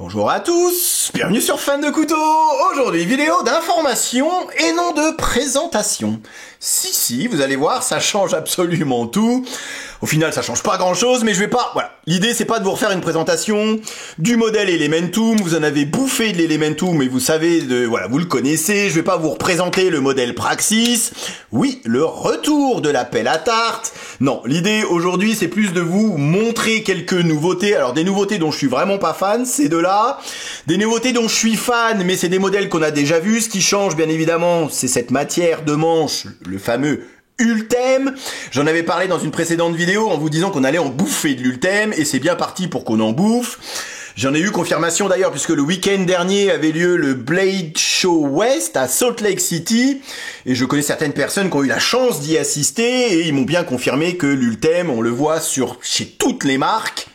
Bonjour à tous, bienvenue sur Fan de Couteaux. Aujourd'hui, vidéo d'information et non de présentation. Si, vous allez voir, ça change absolument tout. Au final, ça change pas grand-chose, mais je vais pas... Voilà, l'idée, c'est pas de vous refaire une présentation du modèle Elementum. Vous en avez bouffé de l'Elementum, et vous savez, voilà, vous le connaissez. Je vais pas vous représenter le modèle Praxis. Oui, le retour de la pelle à tarte. Non, l'idée, aujourd'hui, c'est plus de vous montrer quelques nouveautés. Alors, des nouveautés dont je suis vraiment pas fan, c'est de là. Des nouveautés dont je suis fan, mais c'est des modèles qu'on a déjà vus. Ce qui change, bien évidemment, c'est cette matière de manche, le fameux Ultem. J'en avais parlé dans une précédente vidéo en vous disant qu'on allait en bouffer de l'Ultem, et c'est bien parti pour qu'on en bouffe. J'en ai eu confirmation d'ailleurs, puisque le week-end dernier avait lieu le Blade Show West à Salt Lake City, et je connais certaines personnes qui ont eu la chance d'y assister, et ils m'ont bien confirmé que l'Ultem, on le voit chez toutes les marques.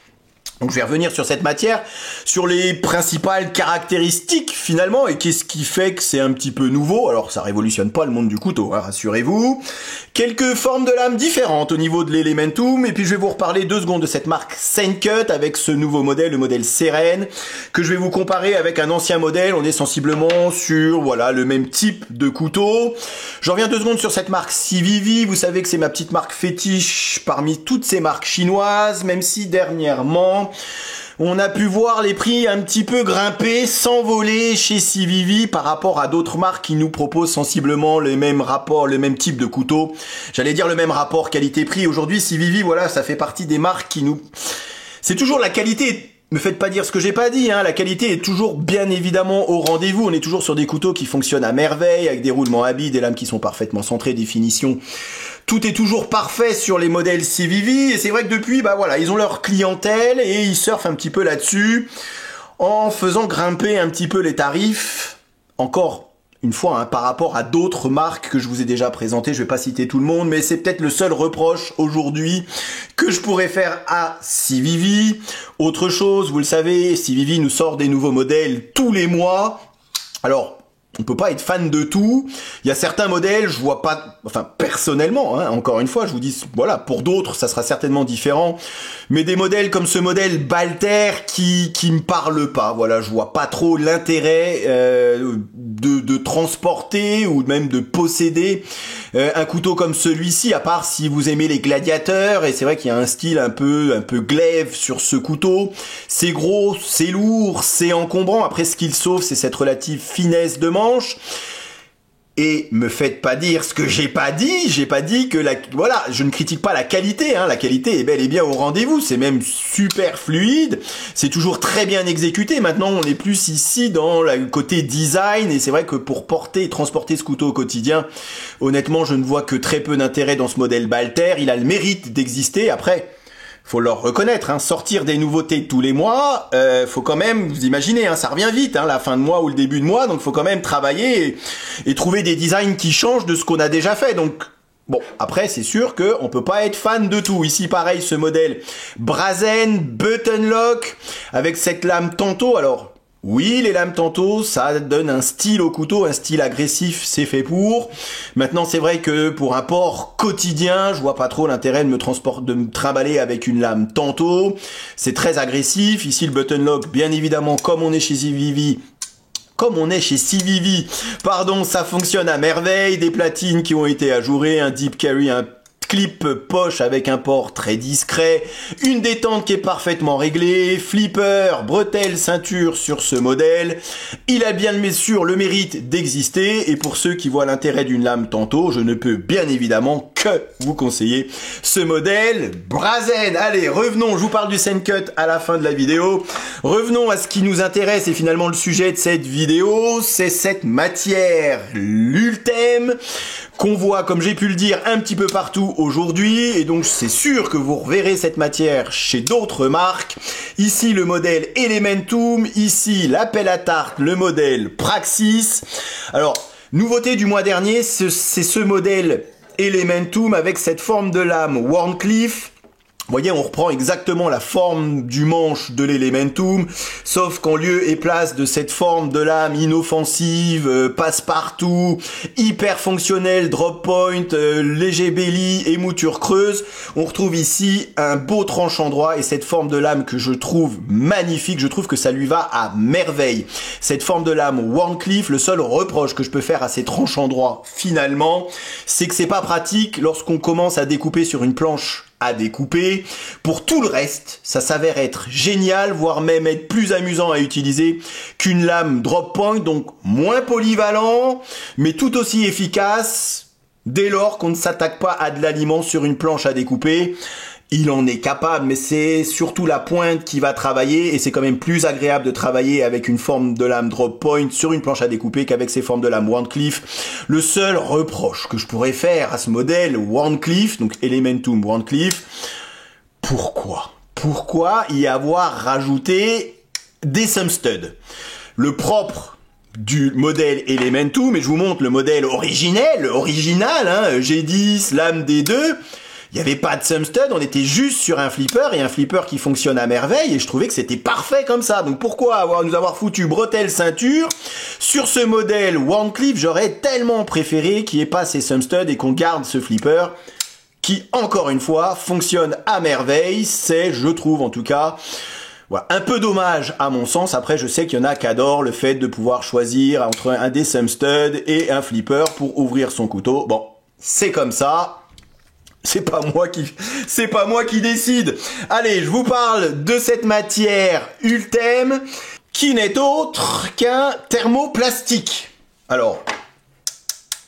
Donc je vais revenir sur cette matière, sur les principales caractéristiques finalement, et qu'est-ce qui fait que c'est un petit peu nouveau. Alors ça révolutionne pas le monde du couteau, hein, rassurez-vous. Quelques formes de lames différentes au niveau de l'Elementum, et puis je vais vous reparler 2 secondes de cette marque Sencut avec ce nouveau modèle, le modèle Seren, que je vais vous comparer avec un ancien modèle. On est sensiblement sur voilà le même type de couteau. Je reviens 2 secondes sur cette marque Civivi. Vous savez que c'est ma petite marque fétiche parmi toutes ces marques chinoises, même si dernièrement on a pu voir les prix un petit peu grimper, s'envoler chez Civivi par rapport à d'autres marques qui nous proposent sensiblement les mêmes rapports, le même type de couteau. J'allais dire le même rapport qualité-prix. Aujourd'hui, Civivi, voilà, ça fait partie des marques qui nous... C'est toujours la qualité. Me faites pas dire ce que j'ai pas dit, hein. La qualité est toujours bien évidemment au rendez-vous. On est toujours sur des couteaux qui fonctionnent à merveille, avec des roulements à billes, des lames qui sont parfaitement centrées, des finitions. Tout est toujours parfait sur les modèles Civivi, et c'est vrai que depuis, bah voilà, ils ont leur clientèle et ils surfent un petit peu là-dessus en faisant grimper un petit peu les tarifs. Encore une fois, hein, par rapport à d'autres marques que je vous ai déjà présentées, je vais pas citer tout le monde, mais c'est peut-être le seul reproche aujourd'hui que je pourrais faire à Civivi. Autre chose, vous le savez, Civivi nous sort des nouveaux modèles tous les mois. Alors, on peut pas être fan de tout. Il y a certains modèles, je vois pas, enfin personnellement, hein, encore une fois, je vous dis, voilà, pour d'autres, ça sera certainement différent. Mais des modèles comme ce modèle Balter qui me parle pas. Voilà, je vois pas trop l'intérêt de transporter ou même de posséder un couteau comme celui-ci, à part si vous aimez les gladiateurs. Et c'est vrai qu'il y a un style un peu glaive sur ce couteau. C'est gros, c'est lourd, c'est encombrant. Après, ce qu'il sauve, c'est cette relative finesse de manche. Et me faites pas dire ce que j'ai pas dit que voilà, je ne critique pas la qualité, hein, la qualité est bel et bien au rendez-vous, c'est même super fluide, c'est toujours très bien exécuté. Maintenant, on est plus ici dans le côté design, et c'est vrai que pour porter et transporter ce couteau au quotidien, honnêtement, je ne vois que très peu d'intérêt dans ce modèle Balter. Il a le mérite d'exister. Après, faut leur reconnaître, hein, sortir des nouveautés tous les mois, faut quand même, vous imaginez, hein, ça revient vite, hein, la fin de mois ou le début de mois, donc faut quand même travailler et trouver des designs qui changent de ce qu'on a déjà fait. Donc bon, après c'est sûr que on peut pas être fan de tout. Ici pareil, ce modèle Brazen Button Lock avec cette lame Tanto. Alors oui, les lames Tanto, ça donne un style au couteau, un style agressif, c'est fait pour. Maintenant, c'est vrai que pour un port quotidien, je vois pas trop l'intérêt de me trimballer avec une lame Tanto. C'est très agressif. Ici, le button lock, bien évidemment, comme on est chez Civivi, pardon, ça fonctionne à merveille. Des platines qui ont été ajourées, un deep carry, un clip poche avec un port très discret, une détente qui est parfaitement réglée, flipper, bretelle, ceinture sur ce modèle. Il a bien sûr le mérite d'exister, et pour ceux qui voient l'intérêt d'une lame Tanto, je ne peux bien évidemment que vous conseiller ce modèle Brazen. Allez, revenons, je vous parle du Sencut à la fin de la vidéo. Revenons à ce qui nous intéresse, et finalement le sujet de cette vidéo, c'est cette matière, l'Ultem, qu'on voit, comme j'ai pu le dire, un petit peu partout aujourd'hui, et donc c'est sûr que vous reverrez cette matière chez d'autres marques. Ici le modèle Elementum, ici la pelle à tarte, le modèle Praxis. Alors, nouveauté du mois dernier, c'est ce modèle Elementum avec cette forme de lame Wharncliffe. Vous voyez, on reprend exactement la forme du manche de l'Elementum, sauf qu'en lieu et place de cette forme de lame inoffensive, passe-partout, hyper fonctionnelle, drop point, léger belly et mouture creuse, on retrouve ici un beau tranchant droit et cette forme de lame que je trouve magnifique, je trouve que ça lui va à merveille. Cette forme de lame Wharncliffe, le seul reproche que je peux faire à ces tranchants droits finalement, c'est que c'est pas pratique lorsqu'on commence à découper sur une planche à découper. Pour tout le reste, ça s'avère être génial, voire même être plus amusant à utiliser qu'une lame drop point, donc moins polyvalent, mais tout aussi efficace dès lors qu'on ne s'attaque pas à de l'aliment sur une planche à découper. Il en est capable, mais c'est surtout la pointe qui va travailler et c'est quand même plus agréable de travailler avec une forme de lame drop point sur une planche à découper qu'avec ces formes de lame Wharncliffe. Le seul reproche que je pourrais faire à ce modèle Wharncliffe, donc Elementum Wharncliffe, pourquoi y avoir rajouté des thumb studs? Le propre du modèle Elementum, et je vous montre le modèle original, hein, G10, lame D2, il n'y avait pas de thumb stud, on était juste sur un flipper, et un flipper qui fonctionne à merveille, et je trouvais que c'était parfait comme ça. Donc pourquoi nous avoir foutu bretelle ceinture? Sur ce modèle Wharncliffe, j'aurais tellement préféré qu'il n'y ait pas ces thumb studs et qu'on garde ce flipper qui, encore une fois, fonctionne à merveille. C'est, je trouve en tout cas, voilà, un peu dommage à mon sens. Après, je sais qu'il y en a qui adorent le fait de pouvoir choisir entre un des thumb studs et un flipper pour ouvrir son couteau. Bon, c'est comme ça. C'est pas moi qui décide. Allez, je vous parle de cette matière Ultem qui n'est autre qu'un thermoplastique. Alors,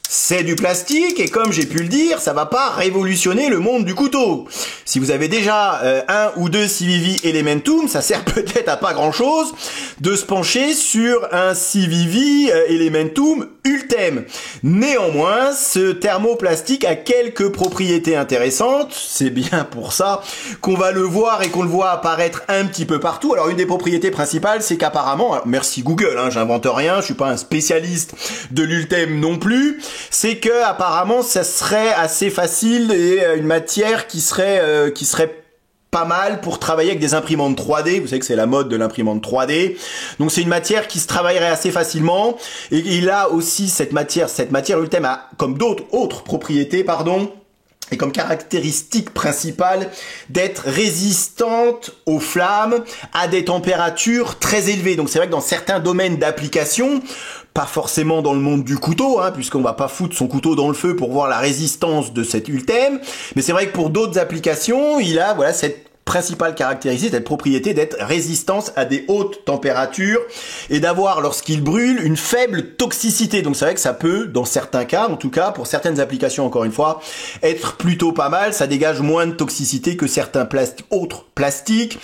c'est du plastique et comme j'ai pu le dire, ça va pas révolutionner le monde du couteau. Si vous avez déjà un ou deux CVV Elementum, ça sert peut-être à pas grand-chose de se pencher sur un CVV Elementum Ultem. Néanmoins, ce thermoplastique a quelques propriétés intéressantes. C'est bien pour ça qu'on va le voir et qu'on le voit apparaître un petit peu partout. Alors, une des propriétés principales, c'est qu'apparemment, merci Google, hein, j'invente rien, je suis pas un spécialiste de l'Ultem non plus, c'est que apparemment ça serait assez facile et une matière qui serait pas mal pour travailler avec des imprimantes 3D. Vous savez que c'est la mode de l'imprimante 3D. Donc c'est une matière qui se travaillerait assez facilement. Et il a aussi cette matière Ultem a comme d'autres autres propriétés, et comme caractéristique principale d'être résistante aux flammes à des températures très élevées. Donc c'est vrai que dans certains domaines d'application, pas forcément dans le monde du couteau, hein, puisqu'on va pas foutre son couteau dans le feu pour voir la résistance de cet Ultem, mais c'est vrai que pour d'autres applications, il a voilà cette principale caractéristique, cette propriété d'être résistance à des hautes températures et d'avoir, lorsqu'il brûle, une faible toxicité. Donc c'est vrai que ça peut, dans certains cas, en tout cas, pour certaines applications, encore une fois, être plutôt pas mal. Ça dégage moins de toxicité que certains autres plastiques.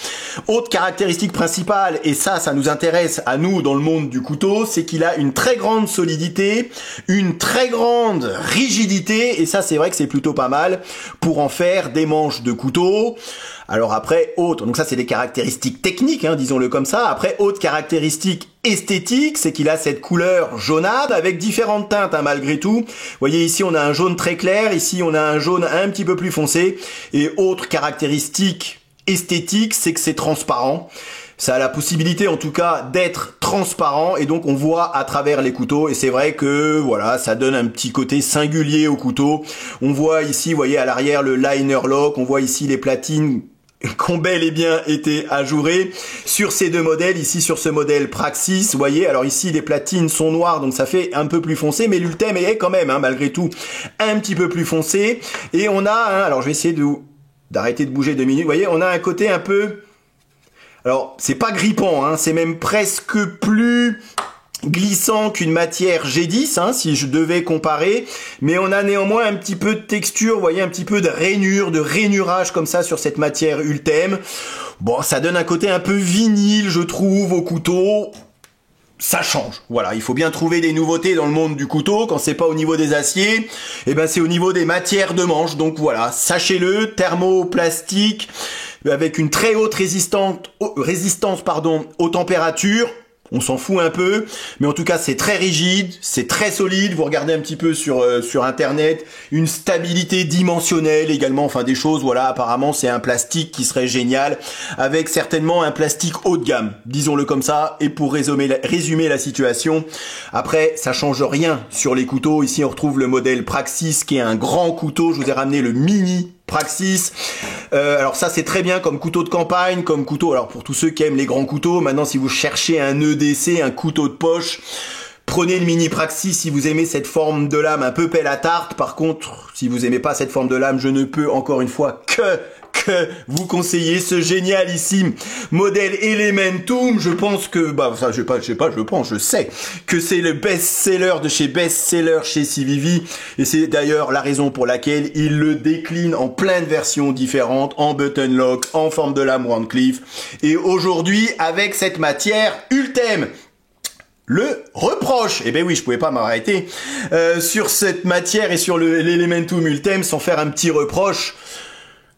Autre caractéristique principale, et ça nous intéresse à nous dans le monde du couteau, c'est qu'il a une très grande solidité, une très grande rigidité, et ça c'est vrai que c'est plutôt pas mal pour en faire des manches de couteau. Alors après, donc ça c'est des caractéristiques techniques, hein, disons-le comme ça. Après, autre caractéristique esthétique, c'est qu'il a cette couleur jaunâtre avec différentes teintes, hein, malgré tout. Vous voyez ici on a un jaune très clair, ici on a un jaune un petit peu plus foncé. Et autre caractéristique esthétique, c'est que c'est transparent. Ça a la possibilité en tout cas d'être transparent et donc on voit à travers les couteaux et c'est vrai que voilà, ça donne un petit côté singulier au couteau. On voit ici, vous voyez à l'arrière le liner lock, on voit ici les platines qui ont bel et bien été ajourées sur ces deux modèles, ici sur ce modèle Praxis, vous voyez, alors ici les platines sont noires donc ça fait un peu plus foncé, mais l'Ultem est quand même, hein, malgré tout, un petit peu plus foncé et on a, hein, alors je vais essayer d'arrêter de bouger 2 minutes, vous voyez, on a un côté un peu... Alors, c'est pas grippant, hein, c'est même presque plus glissant qu'une matière G10, hein, si je devais comparer, mais on a néanmoins un petit peu de texture, vous voyez, un petit peu de rainure, de rainurage comme ça sur cette matière Ultem. Bon, ça donne un côté un peu vinyle, je trouve, au couteau. Ça change. Voilà, il faut bien trouver des nouveautés dans le monde du couteau. Quand c'est pas au niveau des aciers, eh ben c'est au niveau des matières de manche. Donc voilà, sachez-le, thermoplastique avec une très haute résistance aux températures. On s'en fout un peu, mais en tout cas c'est très rigide, c'est très solide. Vous regardez un petit peu sur internet, une stabilité dimensionnelle également, enfin des choses, voilà, apparemment c'est un plastique qui serait génial, avec certainement un plastique haut de gamme, disons-le comme ça. Et pour résumer la situation, après ça change rien sur les couteaux. Ici on retrouve le modèle Praxis qui est un grand couteau, je vous ai ramené le mini Praxis. Alors ça c'est très bien comme couteau de campagne, comme couteau, alors pour tous ceux qui aiment les grands couteaux. Maintenant si vous cherchez un EDC, un couteau de poche, prenez le mini Praxis si vous aimez cette forme de lame un peu pelle à tarte. Par contre, si vous aimez pas cette forme de lame, je ne peux encore une fois que vous conseiller ce génialissime modèle Elementum. Je pense que, je sais que c'est le best-seller de chez Best-Seller chez CVV, et c'est d'ailleurs la raison pour laquelle il le décline en plein de versions différentes, en button lock, en forme de lame Wandcliffe, et aujourd'hui avec cette matière Ultem. Le reproche, eh ben oui, je pouvais pas m'arrêter sur cette matière et sur l'Elementum Ultem sans faire un petit reproche.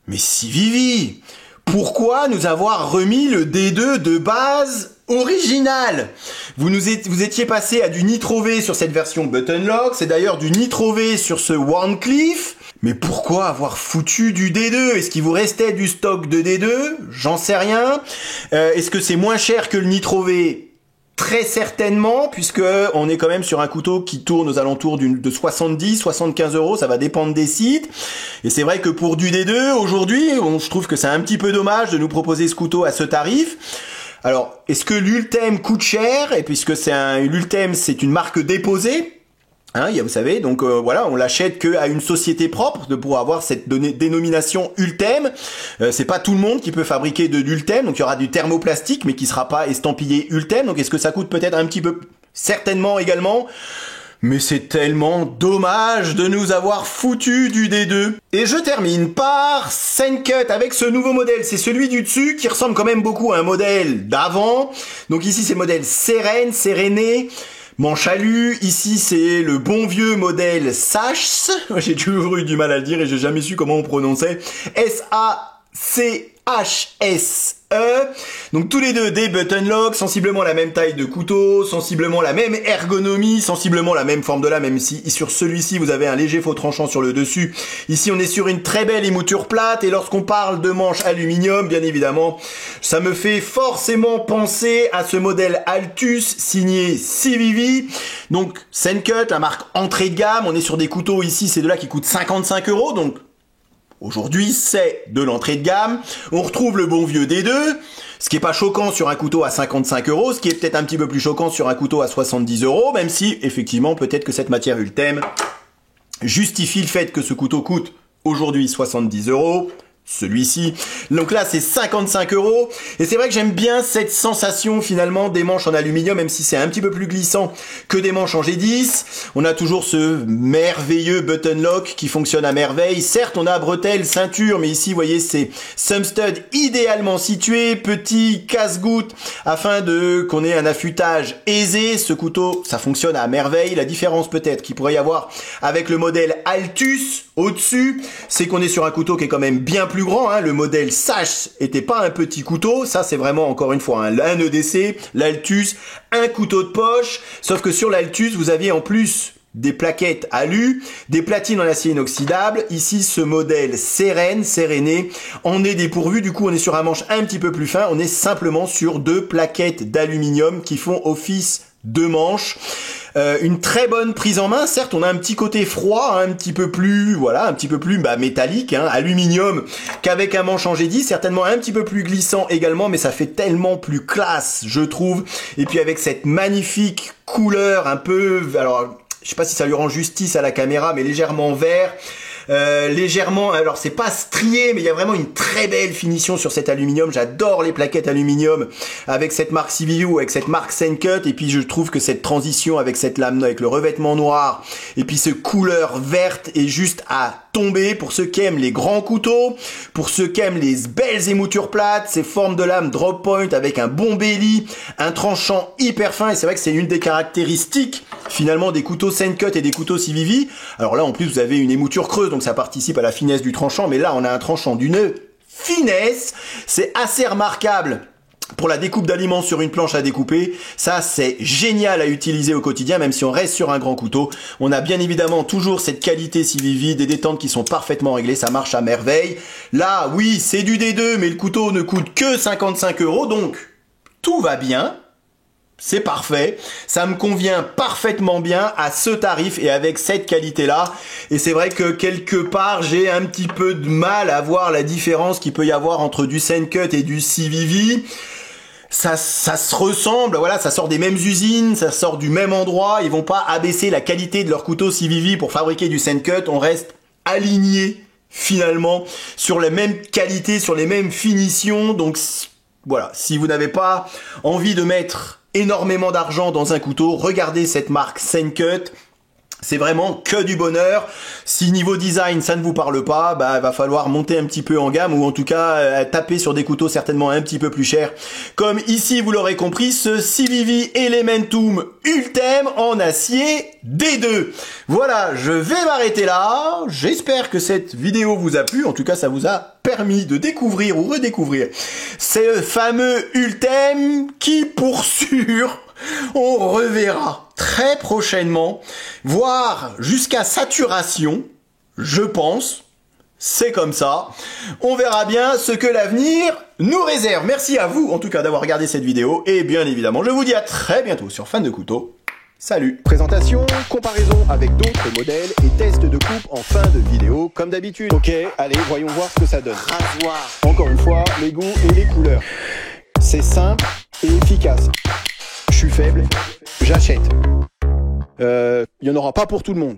Mais CVV, pourquoi nous avoir remis le D2 de base original? Vous étiez passé à du Nitro V sur cette version button lock, c'est d'ailleurs du Nitro V sur ce Wandcliffe. Mais pourquoi avoir foutu du D2? Est-ce qu'il vous restait du stock de D2? J'en sais rien. Est-ce que c'est moins cher que le Nitro V? Très certainement, puisque on est quand même sur un couteau qui tourne aux alentours de 70-75 euros, ça va dépendre des sites. Et c'est vrai que pour du D2, aujourd'hui, je trouve que c'est un petit peu dommage de nous proposer ce couteau à ce tarif. Alors, est-ce que l'Ultem coûte cher? Et puisque l'Ultem, c'est une marque déposée, hein, vous savez, donc voilà, on l'achète qu'à une société propre pour avoir cette dénomination Ultem. C'est pas tout le monde qui peut fabriquer de l'Ultem, donc il y aura du thermoplastique, mais qui sera pas estampillé Ultem. Donc est-ce que ça coûte peut-être un petit peu? Certainement également. Mais c'est tellement dommage de nous avoir foutu du D2. Et je termine par Sencut avec ce nouveau modèle. C'est celui du dessus qui ressemble quand même beaucoup à un modèle d'avant. Donc ici c'est le modèle Séréné. Manche alu, ici c'est le bon vieux modèle Sachs, j'ai toujours eu du mal à le dire et j'ai jamais su comment on prononçait, S-A-C-H-S-E, donc tous les deux des button lock, sensiblement la même taille de couteau, sensiblement la même ergonomie, sensiblement la même forme de lame, même si sur celui-ci vous avez un léger faux tranchant sur le dessus. Ici on est sur une très belle émouture plate, et lorsqu'on parle de manche aluminium, bien évidemment, ça me fait forcément penser à ce modèle Altus signé CVV, donc Sencut, la marque entrée de gamme. On est sur des couteaux ici, c'est de là qui coûtent 55 euros, donc aujourd'hui, c'est de l'entrée de gamme. On retrouve le bon vieux D2, ce qui est pas choquant sur un couteau à 55 euros, ce qui est peut-être un petit peu plus choquant sur un couteau à 70 euros, même si, effectivement, peut-être que cette matière Ultem justifie le fait que ce couteau coûte aujourd'hui 70 euros. Celui-ci, donc là c'est 55 euros, et c'est vrai que j'aime bien cette sensation finalement des manches en aluminium, même si c'est un petit peu plus glissant que des manches en G10. On a toujours ce merveilleux button lock qui fonctionne à merveille. Certes on a bretelle, ceinture, mais ici vous voyez c'est some stud idéalement situé, petit casse-goutte afin qu'on ait un affûtage aisé. Ce couteau ça fonctionne à merveille. La différence peut-être qu'il pourrait y avoir avec le modèle Altus au-dessus, c'est qu'on est sur un couteau qui est quand même bien plus grand, hein. Le modèle Sachs était pas un petit couteau, ça c'est vraiment encore une fois un EDC, l'Altus, un couteau de poche, sauf que sur l'Altus vous aviez en plus des plaquettes alu, des platines en acier inoxydable. Ici ce modèle Séréné en est dépourvu, du coup on est sur un manche un petit peu plus fin, on est simplement sur deux plaquettes d'aluminium qui font office de manches. Une très bonne prise en main, certes on a un petit côté froid, hein, un petit peu plus métallique, hein, aluminium, qu'avec un manche en G10, certainement un petit peu plus glissant également, mais ça fait tellement plus classe je trouve. Et puis avec cette magnifique couleur un peu, alors je sais pas si ça lui rend justice à la caméra, mais légèrement vert. Légèrement, alors c'est pas strié, mais il y a vraiment une très belle finition sur cet aluminium. J'adore les plaquettes aluminium avec cette marque CVV ou avec cette marque Sencut, et puis je trouve que cette transition avec cette lame, avec le revêtement noir, et puis ce couleur verte est juste à tomber pour ceux qui aiment les grands couteaux, pour ceux qui aiment les belles émoutures plates, ces formes de lame drop point avec un bon belly, un tranchant hyper fin, et c'est vrai que c'est une des caractéristiques finalement des couteaux Sencut et des couteaux CVV. Alors là en plus vous avez une émouture creuse, donc ça participe à la finesse du tranchant, mais là on a un tranchant d'une finesse, c'est assez remarquable. pour la découpe d'aliments sur une planche à découper, ça c'est génial à utiliser au quotidien, même si on reste sur un grand couteau. On a bien évidemment toujours cette qualité CVV, des détentes qui sont parfaitement réglées, ça marche à merveille. Là, oui, c'est du D2, mais le couteau ne coûte que 55 €, donc tout va bien. C'est parfait, ça me convient parfaitement bien à ce tarif et avec cette qualité-là. Et c'est vrai que quelque part, j'ai un petit peu de mal à voir la différence qu'il peut y avoir entre du Sencut et du CVV. Ça se ressemble, voilà, ça sort des mêmes usines, ça sort du même endroit. Ils vont pas abaisser la qualité de leur couteau CVV pour fabriquer du Sencut. On reste aligné finalement sur les mêmes qualités, sur les mêmes finitions. Donc voilà, si vous n'avez pas envie de mettre énormément d'argent dans un couteau, regardez cette marque Sencut, c'est vraiment que du bonheur. Si niveau design ça ne vous parle pas, bah va falloir monter un petit peu en gamme, ou en tout cas taper sur des couteaux certainement un petit peu plus chers, comme ici vous l'aurez compris, ce CVV Elementum Ultem en acier D2. Voilà, je vais m'arrêter là. J'espère que cette vidéo vous a plu, en tout cas ça vous a permis de découvrir ou redécouvrir ce fameux Ultem qui, pour sûr, on reverra très prochainement, voire jusqu'à saturation, je pense. C'est comme ça. On verra bien ce que l'avenir nous réserve. Merci à vous, en tout cas, d'avoir regardé cette vidéo. Et bien évidemment, je vous dis à très bientôt sur Fan de Couteau. Salut. Présentation, comparaison avec d'autres modèles et test de coupe en fin de vidéo, comme d'habitude. Ok, allez, voyons voir ce que ça donne. Rasoir. Encore une fois, les goûts et les couleurs. C'est simple et efficace. Je suis faible, j'achète. Il n'y en aura pas pour tout le monde.